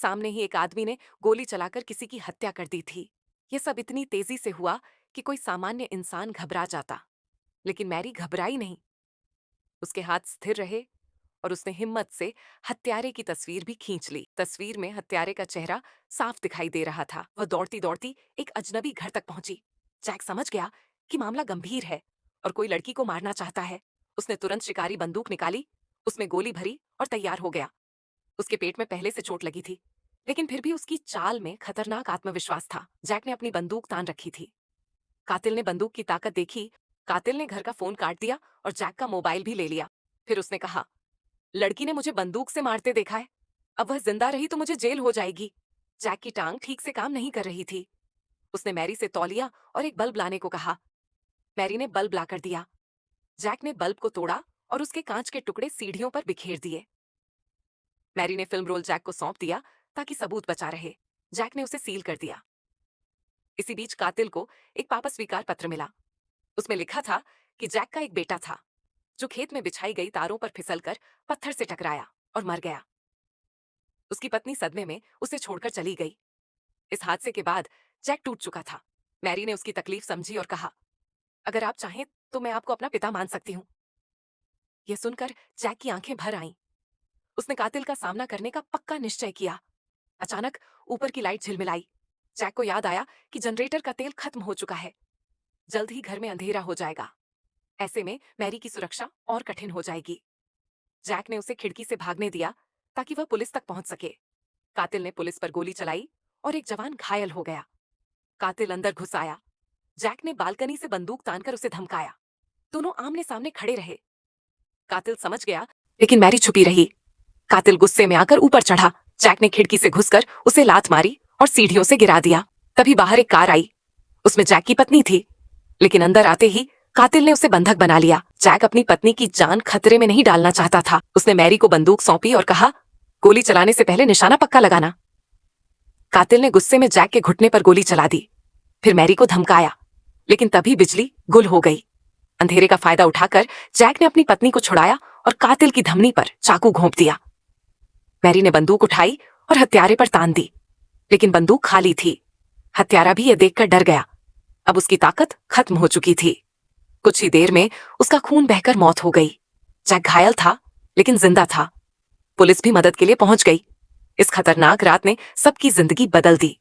सामने ही एक आदमी ने गोली चलाकर किसी की हत्या कर दी थी। यह सब इतनी तेजी से हुआ कि कोई सामान्य इंसान घबरा जाता, लेकिन मैरी घबराई नहीं। उसके हाथ स्थिर रहे और उसने हिम्मत से हत्यारे की तस्वीर भी खींच ली। तस्वीर में हत्यारे का चेहरा साफ दिखाई दे रहा था। वह दौड़ती दौड़ती एक अजनबी घर तक पहुंची। जैक समझ गया कि मामला गंभीर है और कोई लड़की को मारना चाहता है। उसने तुरंत शिकारी बंदूक निकाली, उसमें गोली भरी और तैयार हो गया। उसके पेट में पहले से चोट लगी थी, लेकिन फिर भी उसकी चाल में खतरनाक आत्मविश्वास था। जैक ने अपनी बंदूक तान रखी थी। कातिल ने बंदूक की ताकत देखी। कातिल ने घर का फोन काट दिया और जैक का मोबाइल भी ले लिया। फिर उसने कहा, लड़की ने मुझे बंदूक से मारते देखा है। अब वह जिंदा रही तो मुझे जेल हो जाएगी। जैक की टांग ठीक से काम नहीं कर रही थी। उसने मैरी से तौलिया और एक बल्ब लाने को कहा। मैरी ने बल्ब लाकर दिया। जैक ने बल्ब को तोड़ा और उसके कांच के टुकड़े सीढ़ियों पर बिखेर दिए। मैरी ने फिल्म रोल जैक को सौंप दिया ताकि सबूत बचा रहे। जैक ने उसे सील कर दिया। इसी बीच कातिल को एक पापा स्वीकार पत्र मिला। उसमें लिखा था कि जैक का एक बेटा था जो खेत में बिछाई गई तारों पर फिसलकर पत्थर से टकराया और मर गया। उसकी पत्नी सदमे में उसे छोड़कर चली गई। इस हादसे के बाद जैक टूट चुका था। मैरी ने उसकी तकलीफ समझी और कहा, अगर आप चाहें तो मैं आपको अपना पिता मान सकती हूँ। यह सुनकर जैक की आंखें भर आईं। उसने कातिल का सामना करने का पक्का निश्चय किया। अचानक ऊपर की लाइट झिलमिलाई। जैक को याद आया कि जनरेटर का तेल खत्म हो चुका है। जल्द ही घर में अंधेरा हो जाएगा। ऐसे में मैरी की सुरक्षा और कठिन हो जाएगी। जैक ने उसे खिड़की से भागने दिया ताकि वह पुलिस तक पहुंच सके। कातिल ने पुलिस पर गोली चलाई और एक जवान घायल हो गया। कातिल अंदर घुस आया। जैक ने बालकनी से बंदूक तानकर उसे धमकाया। दोनों आमने सामने खड़े रहे। कातिल समझ गया, लेकिन मैरी छुपी रही। कातिल गुस्से में आकर ऊपर चढ़ा। जैक ने खिड़की से घुसकर उसे लात मारी और सीढ़ियों से गिरा दिया। तभी बाहर एक कार आई। उसमें जैक की पत्नी थी, लेकिन अंदर आते ही कातिल ने उसे बंधक बना लिया। जैक अपनी पत्नी की जान खतरे में नहीं डालना चाहता था। उसने मैरी को बंदूक सौंपी और कहा, गोली चलाने से पहले निशाना पक्का लगाना। कातिल ने गुस्से में जैक के घुटने पर गोली चला दी। फिर मैरी को धमकाया, लेकिन तभी बिजली गुल हो गई। अंधेरे का फायदा उठाकर जैक ने अपनी पत्नी को छुड़ाया और कातिल की धमनी पर चाकू घोंप दिया। मैरी ने बंदूक उठाई और हत्यारे पर तान दी, लेकिन बंदूक खाली थी। हत्यारा भी यह देखकर डर गया। अब उसकी ताकत खत्म हो चुकी थी। कुछ ही देर में उसका खून बहकर मौत हो गई। जैक घायल था, लेकिन जिंदा था। पुलिस भी मदद के लिए पहुंच गई। इस खतरनाक रात ने सबकी जिंदगी बदल दी।